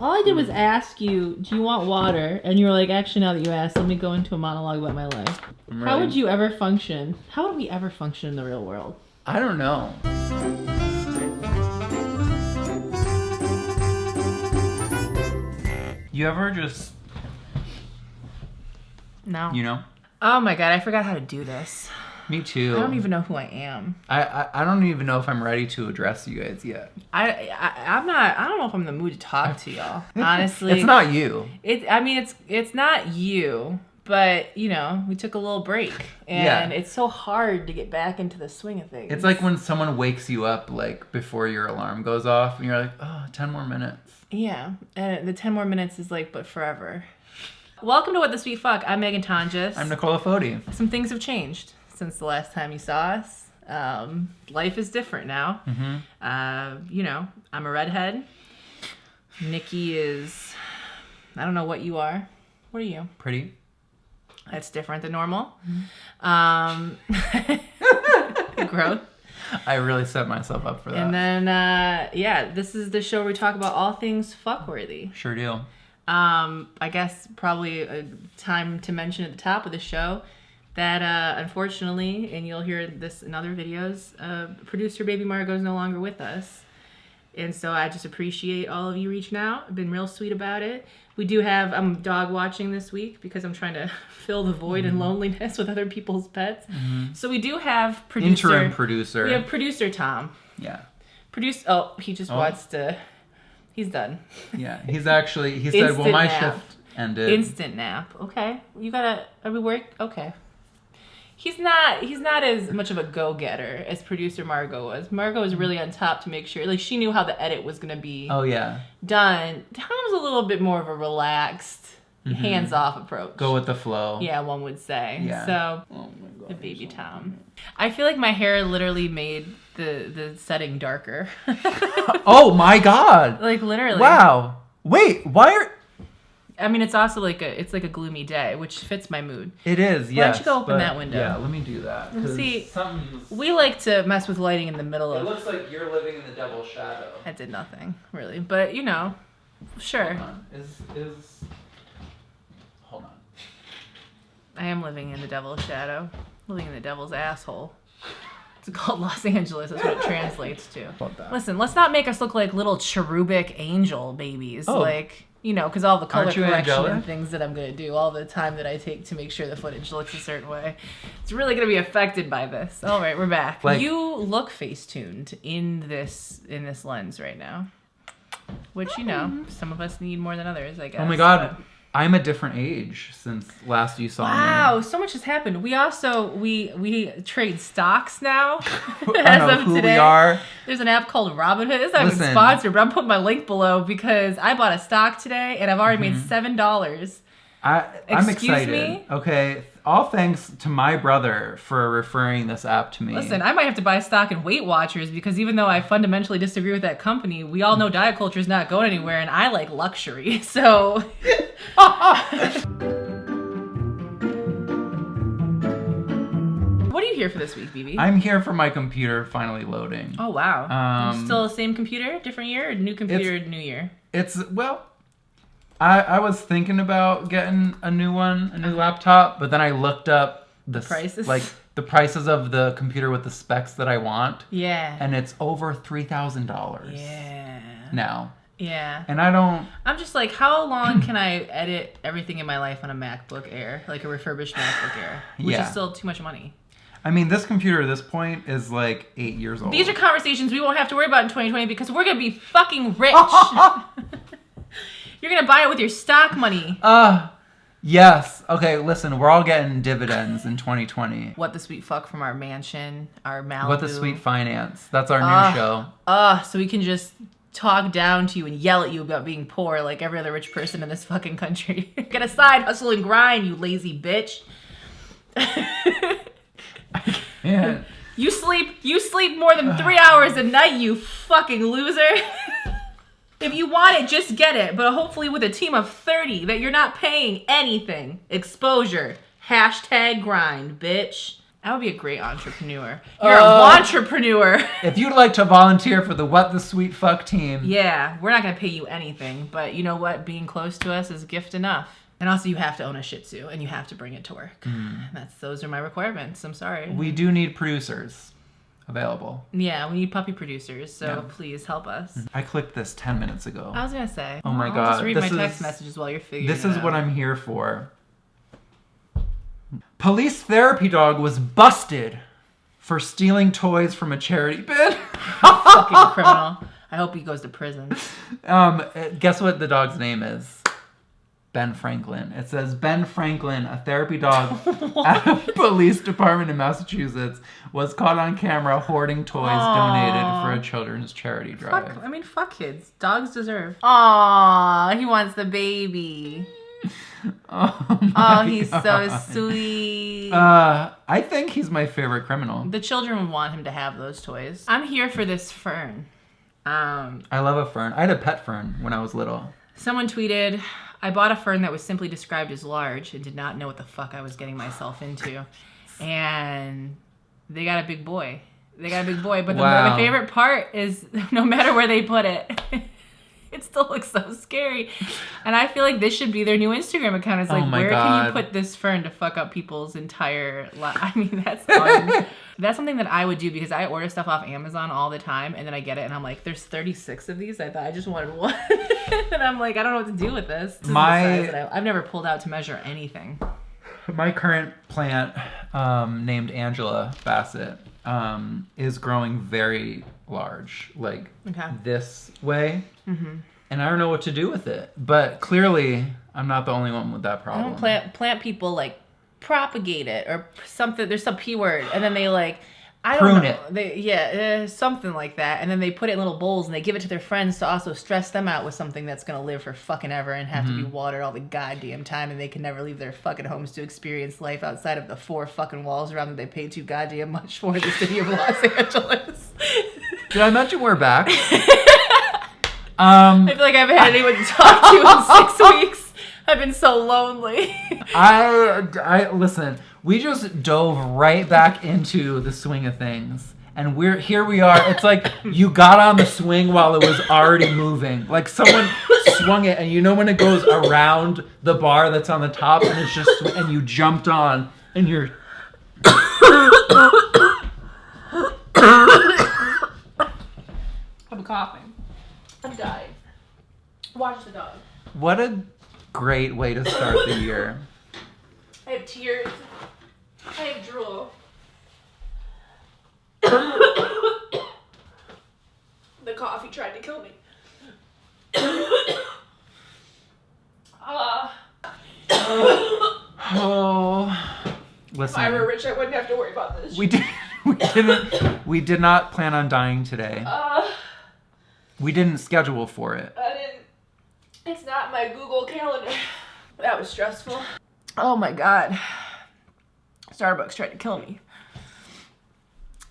All I did was ask you, do you want water? And you were like, actually, now that you asked, let me go into a monologue about my life. How would you ever function? How would we ever function in the real world? I don't know. You ever just... No. You know? Oh my god, I forgot how to do this. Me too. I don't even know who I am. I don't even know if I'm ready to address you guys yet. I'm not. I don't know if I'm in the mood to talk to y'all. Honestly, it's not you. It's not you. But you know, we took a little break, and it's so hard to get back into the swing of things. It's like when someone wakes you up like before your alarm goes off, and you're like, oh, 10 more minutes. Yeah, and the 10 more minutes is like, but forever. Welcome to What the Sweet Fuck. I'm Meghan Tonjes. I'm Nicola Foti. Some things have changed since the last time you saw us. Life is different now. Mm-hmm. You know, I'm a redhead. Nicky is, I don't know what you are. What are you? Pretty. That's different than normal. Growth. I really set myself up for that. And then, this is the show where we talk about all things fuckworthy. Sure do. I guess probably a time to mention at the top of the show that unfortunately, and you'll hear this in other videos, producer Baby Margot is no longer with us. And so I just appreciate all of you reaching out. I've been real sweet about it. We do have, I'm dog watching this week because I'm trying to fill the void and loneliness with other people's pets. Mm-hmm. So we do have interim producer. We have producer Tom. Yeah. He just wants to, he's done. Yeah, he said, well, my shift ended. Instant nap. Okay. Are we work? Okay. He's not as much of a go-getter as producer Margot was. Margot was really on top to make sure, like, she knew how the edit was going to be done. Tom's a little bit more of a relaxed, hands-off approach. Go with the flow. Yeah, one would say. Yeah. So, oh my God, the baby Tom. I feel like my hair literally made the setting darker. Oh my God. Like, literally. Wow. Wait, why are... I mean, it's also like a gloomy day, which fits my mood. It is, yes. Why don't you go open that window? Yeah, let me do that. See, we like to mess with lighting in the middle of... It looks like you're living in the devil's shadow. I did nothing, really. But, you know, sure. Hold on. Hold on. I am living in the devil's shadow. Living in the devil's asshole. It's called Los Angeles. That's what it translates to. Listen, let's not make us look like little cherubic angel babies. Oh. Like... You know, because all the color correction angelic? and things that I'm going to do, all the time that I take to make sure the footage looks a certain way, it's really going to be affected by this. All right, we're back. You look face-tuned in this lens right now, which, you know, some of us need more than others, I guess. Oh my God. I'm a different age since last you saw me. Wow, so much has happened. We also, we trade stocks now. I don't know who today. We are. There's an app called RobinHood. It's not even sponsored, but I'm putting my link below because I bought a stock today and I've already made $7. I'm excited. Me? Okay, all thanks to my brother for referring this app to me. Listen, I might have to buy stock in Weight Watchers because even though I fundamentally disagree with that company, we all know diet culture is not going anywhere and I like luxury, so... What are you here for this week, BB? I'm here for my computer finally loading. Oh, wow. Still the same computer? Different year? Or new computer, new year? I was thinking about getting a new laptop, but then I looked up the prices, like the prices of the computer with the specs that I want. Yeah. And it's over $3,000. Yeah. Now. Yeah. And I'm just like, how long can I edit everything in my life on a MacBook Air, like a refurbished MacBook Air, which is still too much money. I mean, this computer at this point is like 8 years old. These are conversations we won't have to worry about in 2020 because we're gonna be fucking rich. You're gonna buy it with your stock money. Yes. Okay, listen, we're all getting dividends in 2020. What the Sweet Fuck from our mansion, our Malibu. What the Sweet Finance. That's our new show. So we can just talk down to you and yell at you about being poor like every other rich person in this fucking country. Get a side hustle and grind, you lazy bitch. Yeah. You sleep more than 3 hours a night, you fucking loser. If you want it, just get it. But hopefully with a team of 30 that you're not paying anything. Exposure. #grind, bitch. I would be a great entrepreneur. You're an entrepreneur. If you'd like to volunteer for the What the Sweet Fuck team. Yeah, we're not going to pay you anything. But you know what? Being close to us is a gift enough. And also you have to own a Shih Tzu and you have to bring it to work. Those are my requirements. I'm sorry. We do need producers available. Yeah, we need puppy producers. So please help us. I clicked this 10 minutes ago. I was going to say. Oh my God. I'll just read my text messages while you're figuring it out. This is what I'm here for. Police therapy dog was busted for stealing toys from a charity bin. Fucking criminal. I hope he goes to prison. Guess what the dog's name is? Ben Franklin. It says Ben Franklin, a therapy dog at a police department in Massachusetts, was caught on camera hoarding toys donated for a children's charity drive. Fuck kids. Dogs deserve. Aww, he wants the baby. He's so sweet. I think he's my favorite criminal. The children would want him to have those toys. I'm here for this fern. I love a fern. I had a pet fern when I was little. Someone tweeted, I bought a fern that was simply described as large and did not know what the fuck I was getting myself into. And they got a big boy. But my favorite part is no matter where they put it, it still looks so scary. And I feel like this should be their new Instagram account. It's like, where can you put this fern to fuck up people's entire life? I mean, that's something that I would do because I order stuff off Amazon all the time. And then I get it and I'm like, there's 36 of these? I thought I just wanted one. And I'm like, I don't know what to do with this. I've never pulled out to measure anything. My current plant, named Angela Bassett, is growing very large, like this way. And I don't know what to do with it. But clearly, I'm not the only one with that problem. Plant people like propagate it or something. There's some P word, and then they prune it. Something like that. And then they put it in little bowls and they give it to their friends to also stress them out with something that's gonna live for fucking ever and have to be watered all the goddamn time, and they can never leave their fucking homes to experience life outside of the 4 fucking walls around that they pay too goddamn much for in the city of Los Angeles. Did I mention we're back? I feel like I haven't had anyone to talk to in 6 weeks. I've been so lonely. I listen, we just dove right back into the swing of things. And here we are. It's like you got on the swing while it was already moving. Like someone swung it, and you know when it goes around the bar that's on the top, and it's just and you jumped on, and you're. I'm coughing. I'm dying. Watch the dog. What a great way to start the year. I have tears. I have drool. The coffee tried to kill me. Listen. If I were rich, I wouldn't have to worry about this. We did not plan on dying today. We didn't schedule for it. I didn't. It's not my Google Calendar. That was stressful. Oh my God. Starbucks tried to kill me.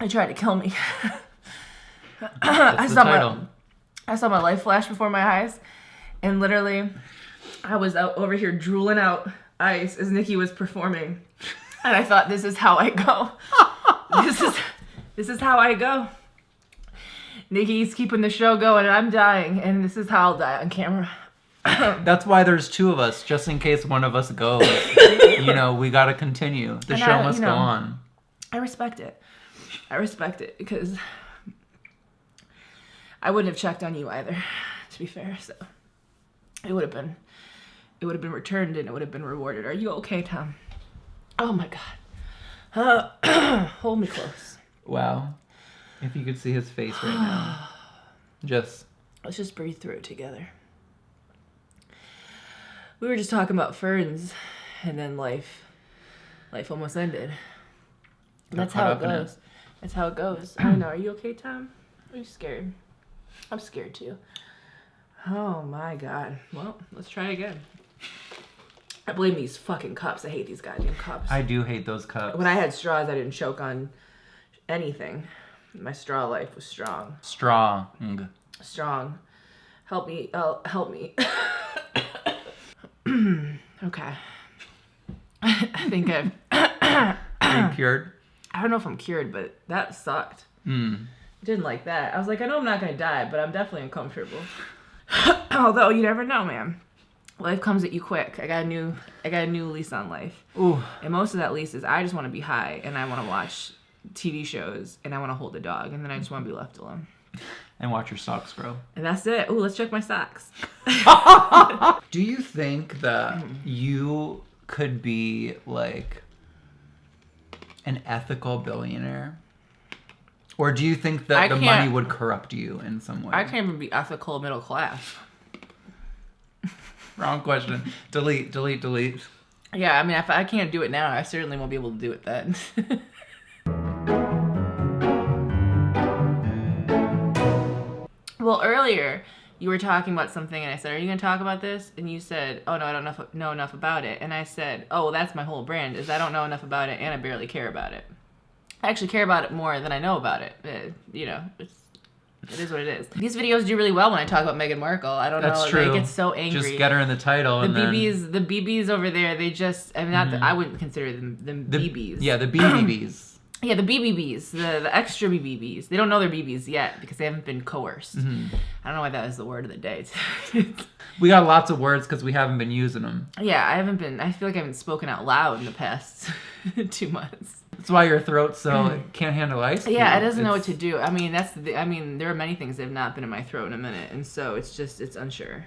They tried to kill me. I saw my life flash before my eyes, and literally, I was out over here drooling out ice as Nicky was performing, and I thought, this is how I go. This is how I go. Nicky's keeping the show going, and I'm dying, and this is how I'll die on camera. That's why there's 2 of us, just in case one of us goes. We gotta continue. The show must go on. I respect it. Because I wouldn't have checked on you either, to be fair. So it would have been returned and it would have been rewarded. Are you okay, Tom? Oh my God. Hold me close. Wow. If you could see his face right now. Let's just breathe through it together. We were just talking about ferns, and then life almost ended. That's how it goes. That's how it goes. I don't know. Are you okay, Tom? Are you scared? I'm scared too. Oh my God. Well, let's try again. I blame these fucking cups. I hate these goddamn cups. I do hate those cups. When I had straws, I didn't choke on anything. My straw life was strong. Strong. Help me. Help me. Okay. I think I've... Are you cured? I don't know if I'm cured, but that sucked. Mm. Didn't like that. I was like, I know I'm not gonna die, but I'm definitely uncomfortable. Although you never know, man. Life comes at you quick. I got a new lease on life. Ooh. And most of that lease is I just want to be high and I want to watch TV shows and I want to hold a dog and then I just want to be left alone. And watch your socks grow. And that's it. Ooh, let's check my socks. Do you think that you could be like an ethical billionaire? Or do you think that the money would corrupt you in some way? I can't even be ethical middle class. Wrong question. Delete. Yeah, I mean, if I can't do it now, I certainly won't be able to do it then. Well, earlier you were talking about something, and I said, "Are you going to talk about this?" And you said, "Oh no, I don't know enough about it." And I said, "Oh, well, that's my whole brand. Is I don't know enough about it, and I barely care about it. I actually care about it more than I know about it. You know, it is what it is." These videos do really well when I talk about Meghan Markle. I don't know. That's true. They get so angry. Just get her in the title. The BBs over there, they just, I mean, I wouldn't consider them BBs. Yeah, the BBBs. Yeah, the BBBs, the extra BBBs. They don't know they're BBs yet because they haven't been coerced. Mm-hmm. I don't know why that was the word of the day. We got lots of words because we haven't been using them. Yeah, I feel like I haven't spoken out loud in the past 2 months. That's why your throat can't handle ice. Yeah, it doesn't know what to do. I mean, there are many things that have not been in my throat in a minute, and so it's unsure.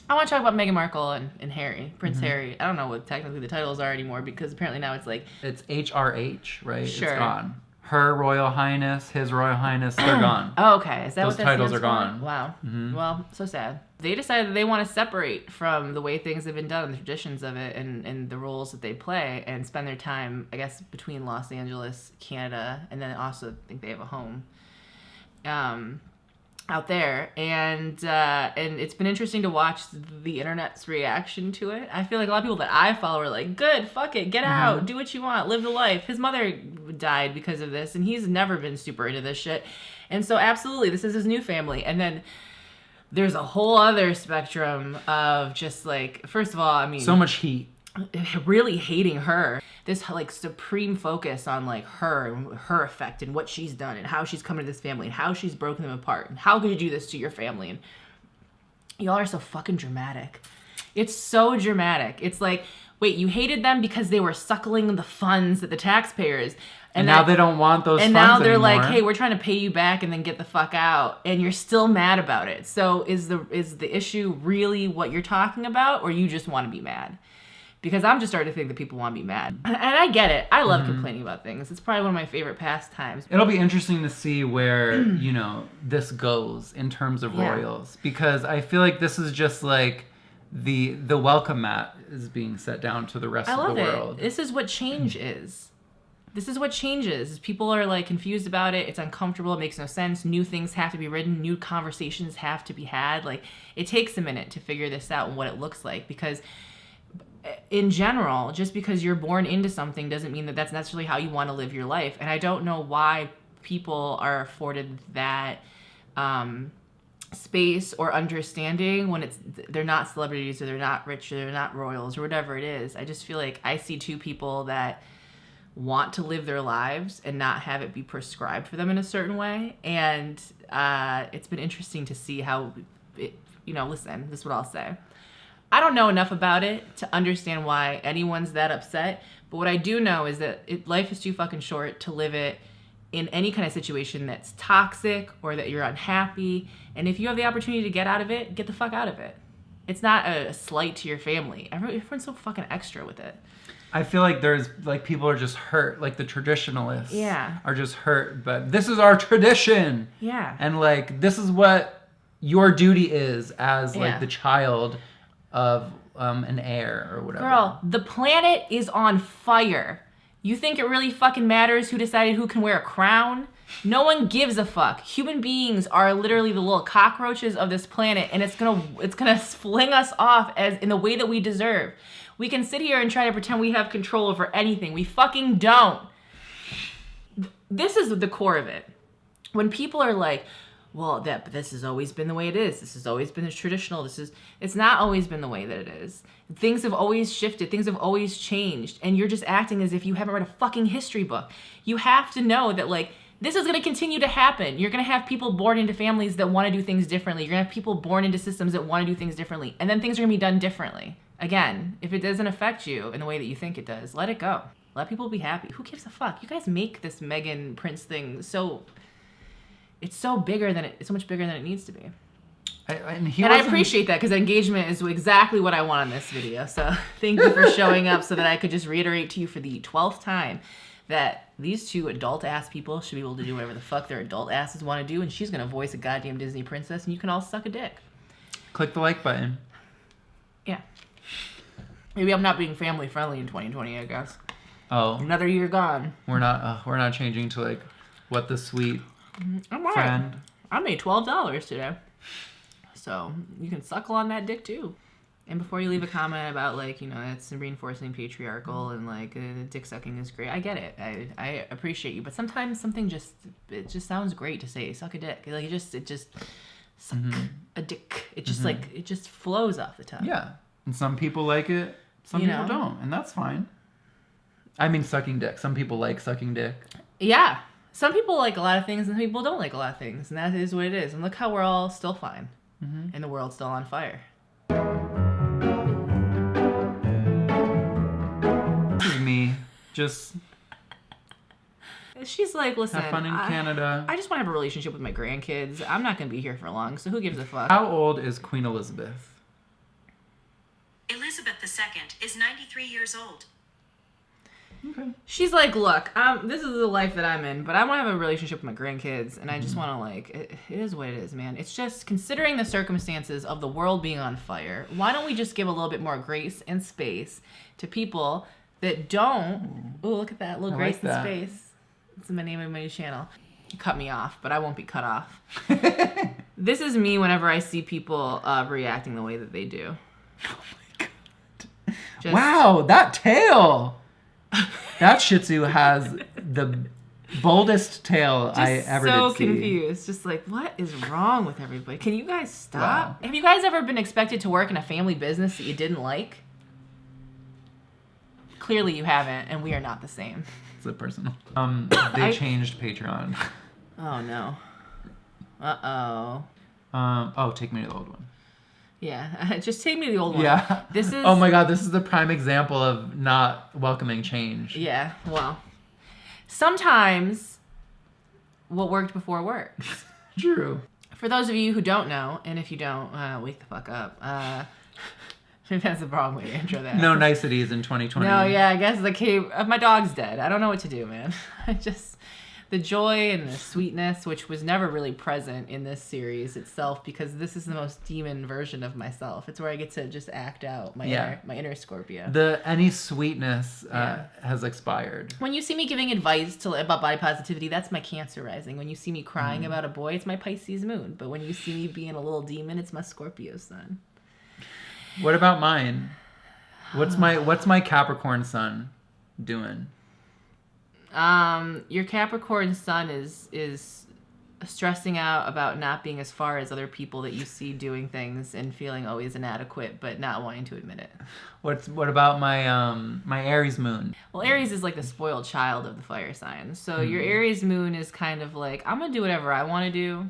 I want to talk about Meghan Markle and Harry, Prince Harry. I don't know what technically the titles are anymore because apparently now it's like... It's HRH, right? Sure. It's gone. Her Royal Highness, His Royal Highness, they're gone. Oh, okay. Is that Those what that titles stands are for? gone. Wow. Mm-hmm. Well, so sad. They decided that they want to separate from the way things have been done and the traditions of it and the roles that they play and spend their time, I guess, between Los Angeles, Canada, and then also I think they have a home out there. And it's been interesting to watch the internet's reaction to it. I feel like a lot of people that I follow are like, good, fuck it, get out, do what you want, live the life. His mother died because of this, and he's never been super into this shit. And so absolutely, this is his new family. And then there's a whole other spectrum of just like, first of all, I mean... So much heat. Really hating her. This like supreme focus on like her effect and what she's done and how she's come to this family and how she's broken them apart and how could you do this to your family, and y'all are so fucking dramatic. It's so dramatic. It's like, wait, you hated them because they were suckling the funds that the taxpayers and now they don't want those funds and now they're anymore. like, hey, we're trying to pay you back and then get the fuck out, and you're still mad about it. So is the issue really what you're talking about, or you just want to be mad? Because I'm just starting to think that people want to be mad. And I get it. I love complaining about things. It's probably one of my favorite pastimes. It'll be interesting to see where, this goes in terms of royals. Because I feel like this is just like the welcome mat is being set down to the rest of the world. This is what change is. This is what changes. People are like confused about it. It's uncomfortable. It makes no sense. New things have to be written. New conversations have to be had. Like, it takes a minute to figure this out and what it looks like, because in general, just because you're born into something doesn't mean that that's necessarily how you want to live your life. And I don't know why people are afforded that space or understanding when they're not celebrities or they're not rich or they're not royals or whatever it is. I just feel like I see two people that want to live their lives and not have it be prescribed for them in a certain way. And it's been interesting to see how listen, this is what I'll say. I don't know enough about it to understand why anyone's that upset, but what I do know is that life is too fucking short to live it in any kind of situation that's toxic or that you're unhappy. And if you have the opportunity to get out of it, get the fuck out of it. It's not a slight to your family. Everyone's so fucking extra with it. I feel like there's like people are just hurt, like the traditionalists are just hurt, but this is our tradition. Yeah. And like this is what your duty is as like the child of an heir or whatever. Girl, the planet is on fire. You think it really fucking matters who decided who can wear a crown? No one gives a fuck. Human beings are literally the little cockroaches of this planet, and it's gonna fling us off as in the way that we deserve. We can sit here and try to pretend we have control over anything. We fucking don't. This is the core of it. When people are like, well, but this has always been the way it is. This has always been traditional. It's not always been the way that it is. Things have always shifted. Things have always changed. And you're just acting as if you haven't read a fucking history book. You have to know that, like, this is going to continue to happen. You're going to have people born into families that want to do things differently. You're going to have people born into systems that want to do things differently. And then things are going to be done differently. Again, if it doesn't affect you in the way that you think it does, let it go. Let people be happy. Who gives a fuck? You guys make this Meghan Prince thing so... It's so much bigger than it needs to be. I appreciate that, because engagement is exactly what I want in this video. So thank you for showing up so that I could just reiterate to you for the 12th time that these two adult-ass people should be able to do whatever the fuck their adult asses want to do, and she's going to voice a goddamn Disney princess, and you can all suck a dick. Click the like button. Yeah. Maybe I'm not being family-friendly in 2020, I guess. Oh. Another year gone. We're not changing to, like, what the sweet... I'm all right. I made $12 today. So you can suckle on that dick too. And before you leave a comment about, like, you know, it's reinforcing patriarchal and, like, dick sucking is great. I get it. I appreciate you. But sometimes something just sounds great to say. Suck a dick. Like, it just suck a dick. It just, like, it just flows off the tongue. Yeah. And some people like it. Some people don't. And that's fine. I mean, sucking dick. Some people like sucking dick. Yeah. Some people like a lot of things, and some people don't like a lot of things, and that is what it is. And look how we're all still fine, and the world's still on fire. This is me. Just... She's like, listen, have fun in Canada. I just want to have a relationship with my grandkids. I'm not going to be here for long, so who gives a fuck? How old is Queen Elizabeth? Elizabeth II is 93 years old. Okay. She's like, look, this is the life that I'm in, but I want to have a relationship with my grandkids, and I just want to, like, it is what it is, man. It's just, considering the circumstances of the world being on fire, why don't we just give a little bit more grace and space to people that don't... Ooh, look at that, little grace and space. It's the name of my new channel. You cut me off, but I won't be cut off. This is me whenever I see people reacting the way that they do. Oh my God. Wow, that tail! That Shih Tzu has the boldest tail I ever did see. So confused. Just like, what is wrong with everybody? Can you guys stop? Wow. Have you guys ever been expected to work in a family business that you didn't like? Clearly you haven't, and we are not the same. Is it personal? They changed Patreon. Oh, no. Uh-oh. Oh, take me to the old one. Yeah, just take me to the old one. Yeah. This is... Oh my God, this is the prime example of not welcoming change. Yeah, well, sometimes what worked before works. True. For those of you who don't know, and if you don't, wake the fuck up. That's the wrong way to intro that. No niceties in 2020. No, yeah, I guess my dog's dead. I don't know what to do, man. The joy and the sweetness, which was never really present in this series itself, because this is the most demon version of myself. It's where I get to just act out my inner Scorpio. Any sweetness has expired. When you see me giving advice about body positivity, that's my Cancer rising. When you see me crying about a boy, it's my Pisces moon. But when you see me being a little demon, it's my Scorpio sun. What about mine? What's my Capricorn sun doing? Your Capricorn sun is stressing out about not being as far as other people that you see doing things and feeling always inadequate, but not wanting to admit it. What about my Aries moon? Well, Aries is like the spoiled child of the fire signs. So your Aries moon is kind of like, I'm gonna do whatever I want to do,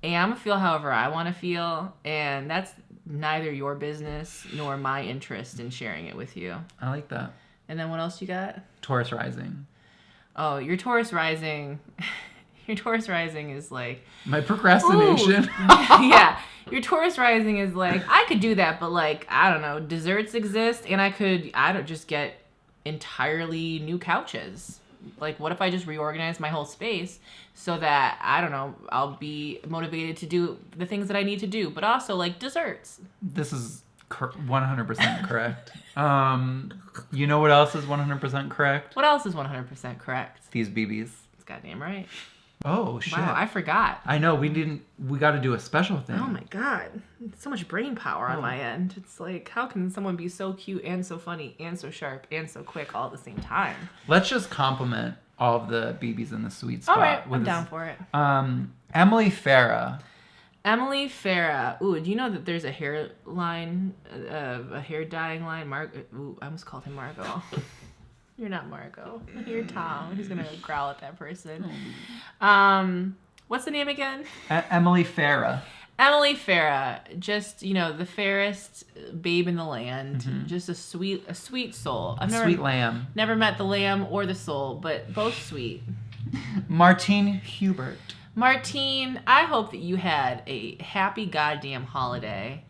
and I'm gonna feel however I want to feel, and that's neither your business nor my interest in sharing it with you. I like that. And then what else you got? Taurus rising. Oh, your Taurus rising. Your Taurus rising is like... My procrastination. Yeah. Your Taurus rising is like, I could do that, but like, I don't know, desserts exist, and I don't just get entirely new couches. Like, what if I just reorganize my whole space so that, I don't know, I'll be motivated to do the things that I need to do, but also like desserts. This is 100% correct. You know what else is 100% correct? What else is 100% correct? These BBs. It's goddamn right. Oh, shit. Wow, I forgot. I know, we got to do a special thing. Oh my God. So much brain power on my end. It's like, how can someone be so cute and so funny and so sharp and so quick all at the same time? Let's just compliment all of the BBs in the sweet spot. All right, I'm down for it. Emily Farrah. Emily Farrah. Ooh, do you know that there's a hairline, a hair dyeing line? Ooh, I almost called him Margot. You're not Margot. You're Tom. Who's gonna growl at that person? What's the name again? Emily Farrah. Emily Farrah, just the fairest babe in the land, just a sweet soul. Sweet lamb. Never met the lamb or the soul, but both sweet. Martine Hubert. Martine, I hope that you had a happy goddamn holiday,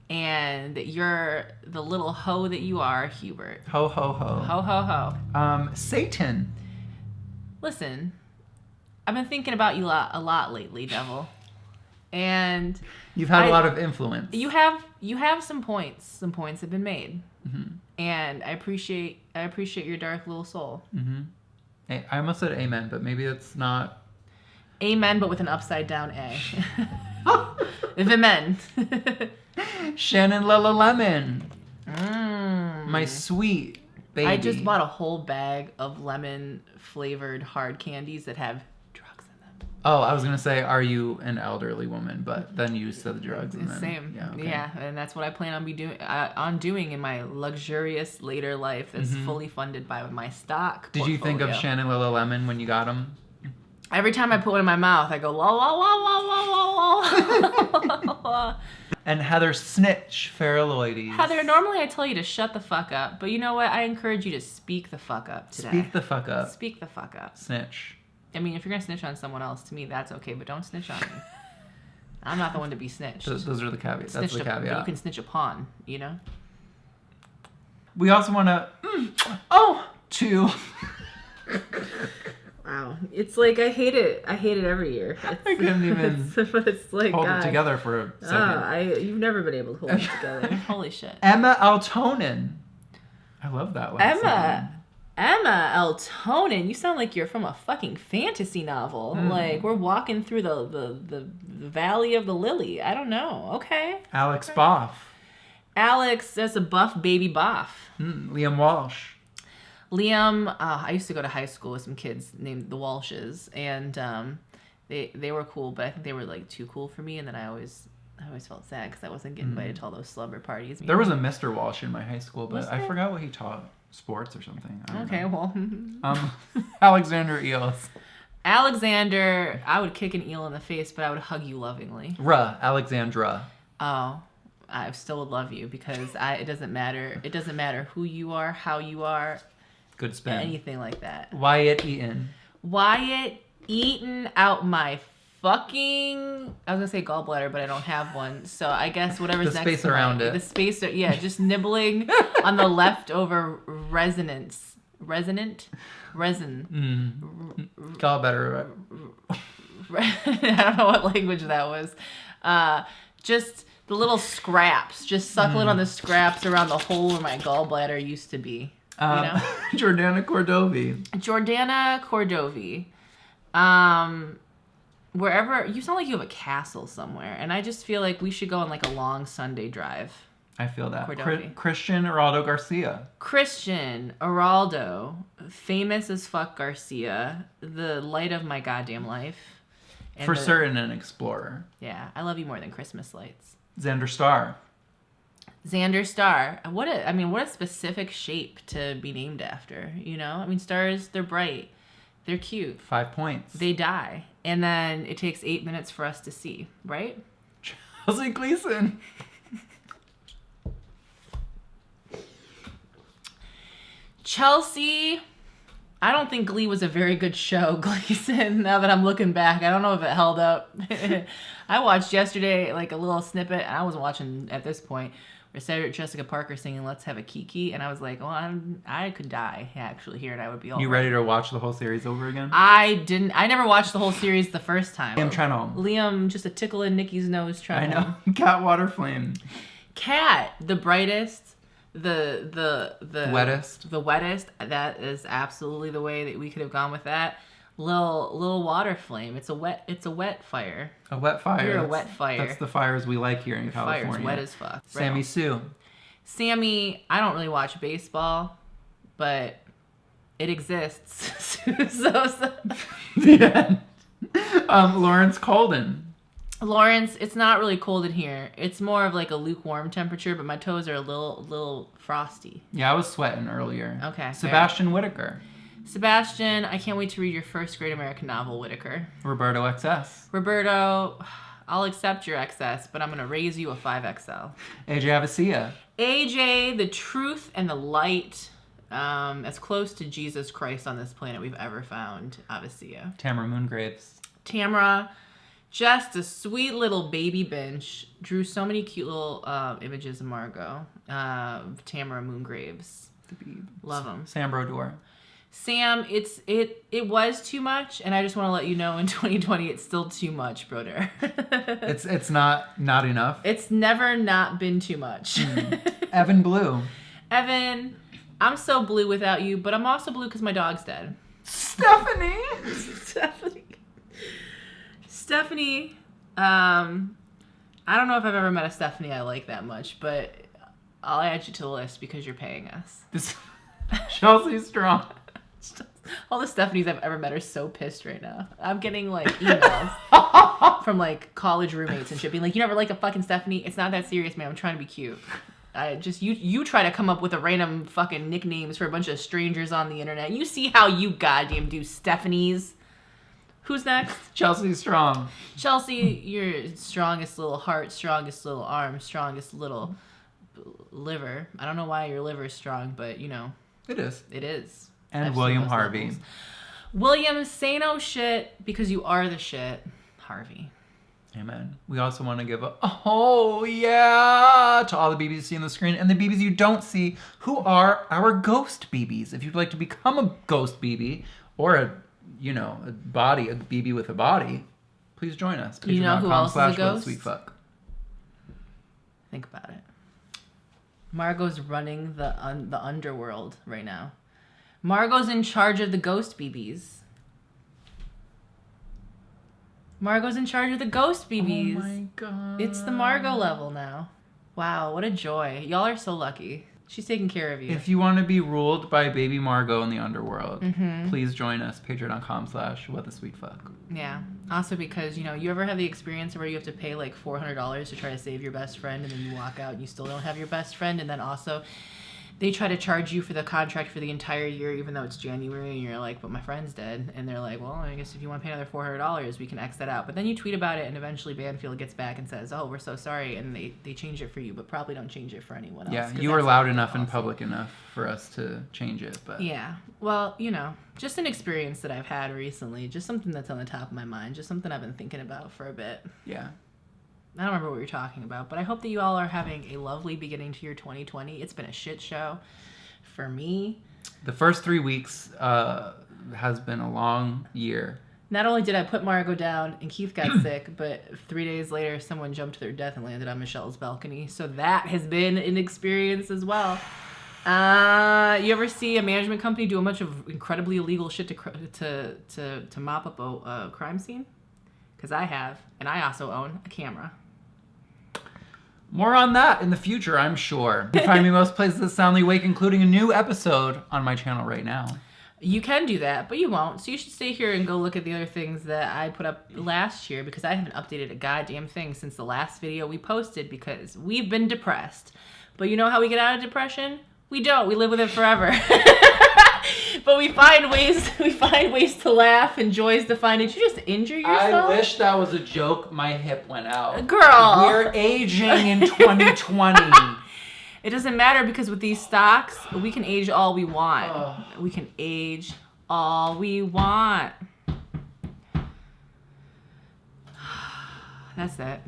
and that you're the little hoe that you are, Hubert. Ho ho ho. Ho ho ho. Satan. Listen, I've been thinking about you a lot lately, Devil. And you've had a lot of influence. You have some points. Some points have been made, and I appreciate your dark little soul. I almost said amen, but maybe it's not. Amen, but with an upside down A. Amen. Shannon Lemon. My sweet baby. I just bought a whole bag of lemon flavored hard candies that have drugs in them. Oh, I was gonna say, are you an elderly woman? But then you said the drugs. And then, same. Yeah, okay. Yeah, and that's what I plan on doing in my luxurious later life that's fully funded by my stock. Did you think of portfolio. Shannon Lemon when you got them? Every time I put one in my mouth, I go la la la la la la la. And Heather Snitch, Farrelloides. Heather, normally I tell you to shut the fuck up, but you know what? I encourage you to speak the fuck up today. Speak the fuck up. Speak the fuck up. Snitch. I mean, if you're gonna snitch on someone else, to me that's okay, but don't snitch on me. I'm not the one to be snitched. Those are the caveats. That's the caveat. But you can snitch upon, We also want to. Wow, it's like I hate it. I hate it every year. I couldn't even it's like, hold God. it together for a second. You've never been able to hold it together. Holy shit. Emma Altonen. I love that last name. Emma Eltonen, you sound like you're from a fucking fantasy novel. Like we're walking through the valley of the lily. I don't know. Okay. Alex Boff. Alex, that's a buff baby boff. Liam Walsh. Liam, I used to go to high school with some kids named the Walshes, and they were cool, but I think they were like too cool for me, and then I always felt sad because I wasn't getting invited to all those slumber parties. There was a Mr. Walsh in my high school, but I there? forgot what he taught. Sports or something. I don't know. Well. Alexander Eels. Alexander, I would kick an eel in the face, but I would hug you lovingly. Alexandra. Oh, I still would love you because it doesn't matter. It doesn't matter who you are, how you are. Good spin. Anything like that. Wyatt Eaton. Wyatt Eaton out my fucking... I was going to say gallbladder, but I don't have one. So I guess whatever's next space to around it. The space, yeah, just nibbling on the leftover resin. Gallbladder. I don't know what language that was. Just the little scraps. Just suckling on the scraps around the hole where my gallbladder used to be. Jordana Cordovi. Jordana Cordovi. Wherever, you sound like you have a castle somewhere, and I just feel like we should go on like a long Sunday drive. I feel that. Cordovi. Christian Geraldo Garcia. Christian Geraldo, famous as fuck Garcia, the light of my goddamn life. And For certain, an explorer. Yeah, I love you more than Christmas lights. Xander Starr. Xander Star. What a specific shape to be named after, I mean, stars, they're bright. They're cute. 5 points. They die. And then it takes 8 minutes for us to see, right? Chelsea Gleason. Chelsea, I don't think Glee was a very good show, Gleason. Now that I'm looking back, I don't know if it held up. I watched yesterday like a little snippet, and I wasn't watching at this point, where Sarah Jessica Parker singing "Let's Have a Kiki," and I was like, "Well, I could die actually here, and I would be all." You ready to watch the whole series over again? I didn't. I never watched the whole series the first time. Liam Trenholm. Liam, just a tickle in Nicky's nose. Trenholm. I know. Cat Waterflame. Cat, the brightest. The wettest. The wettest. That is absolutely the way that we could have gone with that. Little water flame. It's a wet fire. A wet fire. You're a wet fire. That's the fires we like here in California. Fire's wet as fuck. Sammy Sue. Sammy, I don't really watch baseball, but it exists. so Yeah. Lawrence Colden. Lawrence, it's not really cold in here. It's more of like a lukewarm temperature, but my toes are a little frosty. Yeah, I was sweating earlier. Okay. Sebastian Whitaker. Sebastian, I can't wait to read your first great American novel, Whitaker. Roberto XS. Roberto, I'll accept your XS, but I'm going to raise you a 5XL. AJ Avicii. AJ, the truth and the light, as close to Jesus Christ on this planet we've ever found, Avicii. Tamara Moongraves. Tamara, just a sweet little baby bench. Drew so many cute little images of Margot. Tamara Moongraves. Love them. Sam Brodeur. Sam, it was too much, and I just want to let you know in 2020 it's still too much, brother. It's not enough. It's never not been too much. Evan Blue. Evan, I'm so blue without you, but I'm also blue because my dog's dead. Stephanie. Stephanie, I don't know if I've ever met a Stephanie I like that much, but I'll add you to the list because you're paying us. Chelsea Strong. All the Stephanies I've ever met are so pissed right now. I'm getting like emails from like college roommates and shit being like, you never liked a fucking Stephanie? It's not that serious, man. I'm trying to be cute. You try to come up with a random fucking nicknames for a bunch of strangers on the internet. You see how you goddamn do, Stephanies. Who's next? Chelsea Strong. Chelsea, your strongest little heart, strongest little arm, strongest little liver. I don't know why your liver is strong, but you know. It is. It is. And William Harvey. Levels. William, say no shit because you are the shit. Harvey. Amen. We also want to give a oh yeah to all the BBs you see on the screen and the BBs you don't see who are our ghost BBs. If you'd like to become a ghost BB or a BB with a body, please join us. You know who else is a ghost? Sweetfuck. Think about it. Margot's running the underworld right now. Margot's in charge of the ghost BBs. Margot's in charge of the ghost BBs. Oh my god. It's the Margot level now. Wow, what a joy. Y'all are so lucky. She's taking care of you. If you want to be ruled by baby Margot in the underworld, please join us. Patreon.com/whatthesweetfuck. Yeah. Also because, you ever have the experience where you have to pay like $400 to try to save your best friend and then you walk out and you still don't have your best friend, and then also they try to charge you for the contract for the entire year even though it's January and you're like, but my friend's dead. And they're like, well, I guess if you want to pay another $400, we can X that out. But then you tweet about it and eventually Banfield gets back and says, oh, we're so sorry. And they change it for you, but probably don't change it for anyone else. Yeah, you were loud enough and public enough for us to change it. But yeah, well, just an experience that I've had recently, just something that's on the top of my mind, just something I've been thinking about for a bit. Yeah. I don't remember what we were talking about, but I hope that you all are having a lovely beginning to your 2020. It's been a shit show for me. The first 3 weeks has been a long year. Not only did I put Margot down and Keith got sick, but 3 days later, someone jumped to their death and landed on Michelle's balcony. So that has been an experience as well. You ever see a management company do a bunch of incredibly illegal shit to mop up a crime scene? Because I have, and I also own a camera. More on that in the future, I'm sure. You can find me most places that soundly wake, including a new episode on my channel right now. You can do that, but you won't. So you should stay here and go look at the other things that I put up last year, because I haven't updated a goddamn thing since the last video we posted because we've been depressed. But you know how we get out of depression? We don't. We live with it forever. But we find ways to laugh and joys to find. Did you just injure yourself? I wish that was a joke. My hip went out. Girl. We're aging in 2020. It doesn't matter because with these stocks, we can age all we want. We can age all we want. That's it.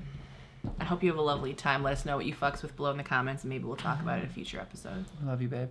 I hope you have a lovely time. Let us know what you fucks with below in the comments and maybe we'll talk about it in a future episode. I love you, babe.